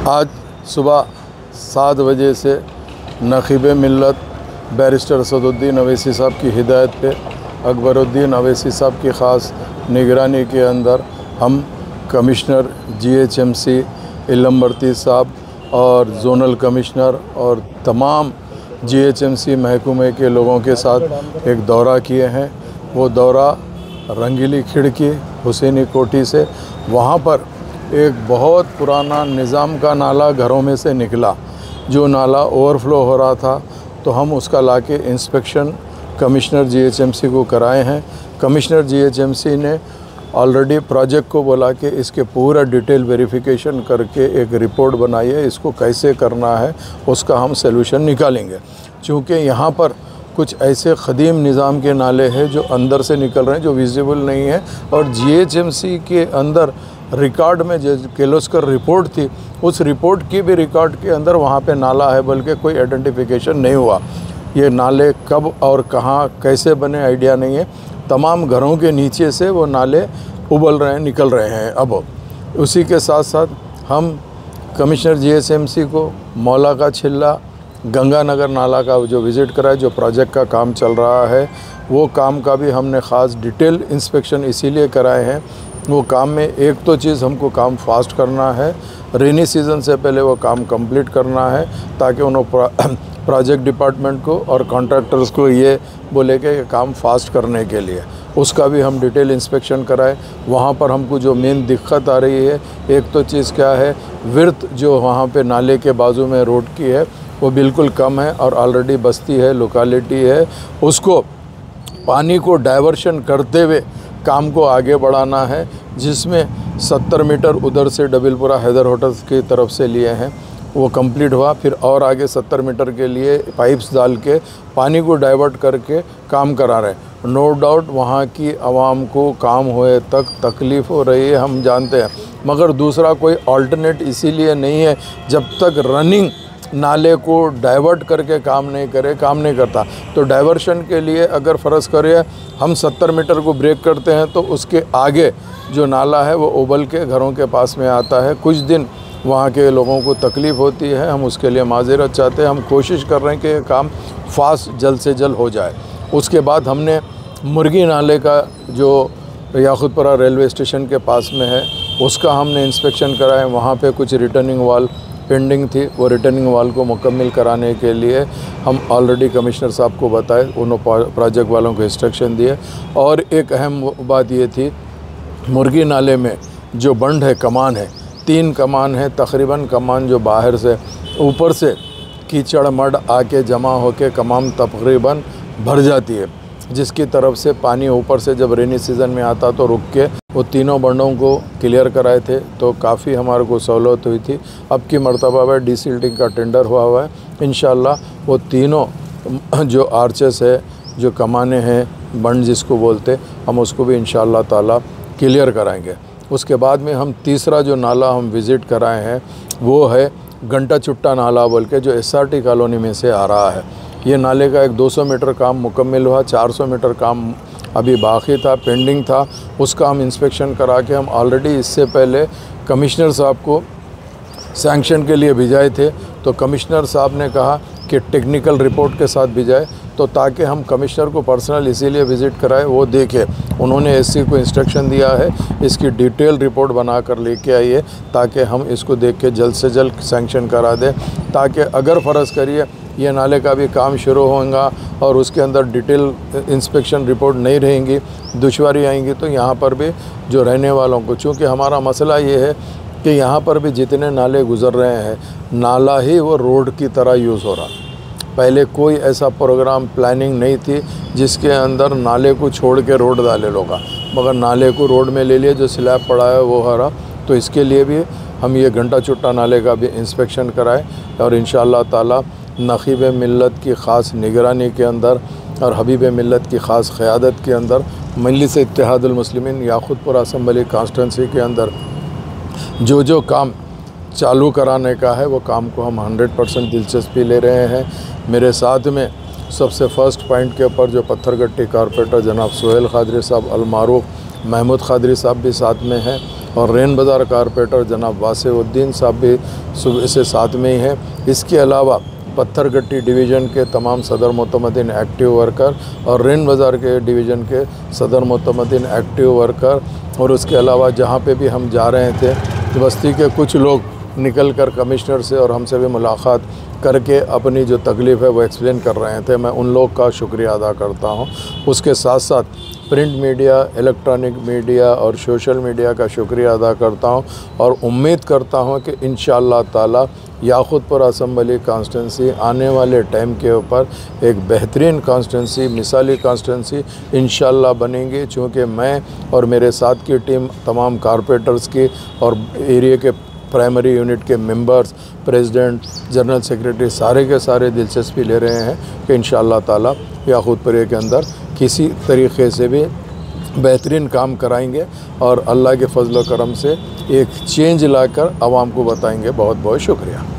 आज सुबह 7 बजे से नक़ीब मिल्लत बैरिस्टर असदुद्दीन अवैसी साहब की हिदायत पे अकबरुद्दीन अवैसी साहब की ख़ास निगरानी के अंदर हम कमिश्नर GHMC इलम साहब और ज़ोनल कमिश्नर और तमाम GHMC महकमे के लोगों के साथ एक दौरा किए हैं। वो दौरा रंगीली खिड़की हुसैनी कोठी से, वहाँ पर एक बहुत पुराना निज़ाम का नाला घरों में से निकला, जो नाला ओवरफ्लो हो रहा था, तो हम उसका लाके इंस्पेक्शन कमिश्नर GHMC को कराए हैं। कमिश्नर GHMC ने ऑलरेडी प्रोजेक्ट को बोला कि इसके पूरा डिटेल वेरिफिकेशन करके एक रिपोर्ट बनाई है, इसको कैसे करना है उसका हम सलूशन निकालेंगे। चूँकि यहाँ पर कुछ ऐसे ख़दीम निज़ाम के नाले हैं जो अंदर से निकल रहे हैं, जो विजिबल नहीं है, और GHMC के अंदर रिकॉर्ड में जो किर्लोस्कर रिपोर्ट थी, उस रिपोर्ट की भी रिकॉर्ड के अंदर वहाँ पे नाला है, बल्कि कोई आइडेंटिफिकेशन नहीं हुआ। ये नाले कब और कहाँ कैसे बने आइडिया नहीं है। तमाम घरों के नीचे से वो नाले उबल रहे हैं, निकल रहे हैं। अब उसी के साथ साथ हम कमिश्नर GHMC को मौला का छिल्ला, गंगानगर नाला का जो विज़िट करा है, जो प्रोजेक्ट का काम चल रहा है, वो काम का भी हमने ख़ास डिटेल इंस्पेक्शन इसीलिए कराए हैं। वो काम में एक तो चीज़ हमको काम फास्ट करना है, रेनी सीज़न से पहले वो काम कंप्लीट करना है, ताकि उन्होंने प्रोजेक्ट डिपार्टमेंट को और कॉन्ट्रैक्टर्स को ये बोले कि काम फास्ट करने के लिए उसका भी हम डिटेल इंस्पेक्शन कराए। वहाँ पर हमको जो मेन दिक्कत आ रही है, एक तो चीज़ क्या है, विर्थ जो वहाँ पे नाले के बाजू में रोड की है वो बिल्कुल कम है, और ऑलरेडी बस्ती है, लोकेलिटी है, उसको पानी को डाइवर्शन करते हुए काम को आगे बढ़ाना है, जिसमें 70 मीटर उधर से डबिलपुरा हैदर होटल्स की तरफ से लिए हैं, वो कंप्लीट हुआ। फिर और आगे 70 मीटर के लिए पाइप्स डाल के पानी को डाइवर्ट करके काम करा रहे हैं। नो डाउट वहाँ की आवाम को काम होए तक तकलीफ़ हो रही है, हम जानते हैं, मगर दूसरा कोई अल्टरनेट इसीलिए नहीं है, जब तक रनिंग नाले को डाइवर्ट करके काम नहीं करे, काम नहीं करता। तो डाइवर्शन के लिए अगर फ़र्ज़ करिए हम 70 मीटर को ब्रेक करते हैं, तो उसके आगे जो नाला है वो उबल के घरों के पास में आता है। कुछ दिन वहाँ के लोगों को तकलीफ़ होती है, हम उसके लिए माज़रत चाहते हैं। हम कोशिश कर रहे हैं कि ये काम फास्ट जल्द से जल्द हो जाए। उसके बाद हमने मुर्गी नाले का जो याकुतपुरा रेलवे स्टेशन के पास में है, उसका हमने इंस्पेक्शन कराया। वहाँ पे कुछ रिटर्निंग वाल पेंडिंग थी, वो रिटर्निंग वाल को मुकम्मल कराने के लिए हम ऑलरेडी कमिश्नर साहब को बताए, उन्होंने प्रोजेक्ट वालों को इंस्ट्रक्शन दिए। और एक अहम बात ये थी, मुर्गी नाले में जो बंड है, कमान है, 3 कमान है तकरीबन। कमान जो बाहर से ऊपर से कीचड़ मड आके जमा होके कमान तकरीबन भर जाती है, जिसकी तरफ से पानी ऊपर से जब रेनी सीज़न में आता तो रुक के वो तीनों बंडों को क्लियर कराए थे, तो काफ़ी हमारे को सहूलत हुई थी। अब की मरतबा में डीसिल्टिंग का टेंडर हुआ है, इंशाल्लाह वो तीनों जो आर्चेस है, जो कमाने हैं, बंड जिसको बोलते, हम उसको भी इंशाल्लाह ताला क्लियर कराएंगे। उसके बाद में हम तीसरा जो नाला हम विज़िट कराए हैं, वो है घंटा चुट्टा नाला बोल के, जो SRT कॉलोनी में से आ रहा है। ये नाले का एक 200 मीटर काम मुकम्मल हुआ, 400 मीटर काम अभी बाकी था, पेंडिंग था। उसका हम इंस्पेक्शन करा के हम ऑलरेडी इससे पहले कमिश्नर साहब को सैंक्शन के लिए भिजाए थे, तो कमिश्नर साहब ने कहा कि टेक्निकल रिपोर्ट के साथ भिजाए, तो ताकि हम कमिश्नर को पर्सनल इसीलिए विज़िट कराए, वो देखे। उन्होंने SC को इंस्ट्रक्शन दिया है इसकी डिटेल रिपोर्ट बना कर लेके आइए, ताकि हम इसको देख के जल्द से जल्द सैंक्शन करा दें, ताकि अगर फ़र्ज़ करिए ये नाले का भी काम शुरू होगा और उसके अंदर डिटेल इंस्पेक्शन रिपोर्ट नहीं रहेंगी, दुश्वारी आएंगी, तो यहाँ पर भी जो रहने वालों को, चूँकि हमारा मसला ये है कि यहाँ पर भी जितने नाले गुज़र रहे हैं, नाला ही वो रोड की तरह यूज़ हो रहा। पहले कोई ऐसा प्रोग्राम प्लानिंग नहीं थी जिसके अंदर नाले को छोड़ के रोड डाले लोग, मगर नाले को रोड में ले लिए, जो स्लैब पड़ा है वो हरा। तो इसके लिए भी हम ये घंटा चुट्टा नाले का भी इंस्पेक्शन कराए, और इंशाअल्लाह ताला नक़ीब मिल्लत की ख़ास निगरानी के अंदर और हबीब मिल्लत की ख़ास क़यादत के अंदर मजलिस इत्तेहादुल मुस्लिमीन याकुतपुरा असम्बली कॉन्स्टिट्यूंसी के अंदर जो काम चालू कराने का है, वो काम को हम 100% दिलचस्पी ले रहे हैं। मेरे साथ में सबसे फ़र्स्ट पॉइंट के ऊपर जो पत्थरगट्टी कारपोरेटर जनाब सोहेल क़ादरी साहब, अलमारूफ महमूद क़ादरी साहब भी साथ में हैं। और रेन बाज़ार कारपोरेटर जनाब वासिउद्दीन साहब भी सुबह से साथ में ही हैं। इसके अलावा पत्थरगट्टी डिवीज़न के तमाम सदर मुतमदीन एक्टिव वर्कर और रेन बाज़ार के डिवीज़न के सदर मुतमदीन एक्टिव वर्कर, और उसके अलावा जहाँ पे भी हम जा रहे थे बस्ती के कुछ लोग निकल कर कमिश्नर से और हमसे भी मुलाकात करके अपनी जो तकलीफ़ है वो एक्सप्लेन कर रहे थे। मैं उन लोग का शुक्रिया अदा करता हूँ। उसके साथ साथ प्रिंट मीडिया, इलेक्ट्रॉनिक मीडिया और सोशल मीडिया का शुक्रिया अदा करता हूँ और उम्मीद करता हूँ कि इंशाअल्लाह ताला याक़ूतपुर असम्बली कॉन्स्टिट्यूंसी आने वाले टाइम के ऊपर एक बेहतरीन कॉन्स्टिट्यूंसी, मिसाली कॉन्स्टिट्यूंसी इंशाअल्लाह बनेंगी। चूँकि मैं और मेरे साथ की टीम तमाम कारपोरेटर्स की और एरिया के प्राइमरी यूनिट के मेंबर्स, प्रेसिडेंट, जनरल सेक्रेटरी सारे के सारे दिलचस्पी ले रहे हैं कि इंशाअल्लाह ताला याक़ूतपुर के अंदर किसी तरीक़े से भी बेहतरीन काम कराएंगे और अल्लाह के फजल व करम से एक चेंज लाकर आवाम को बताएंगे। बहुत बहुत शुक्रिया।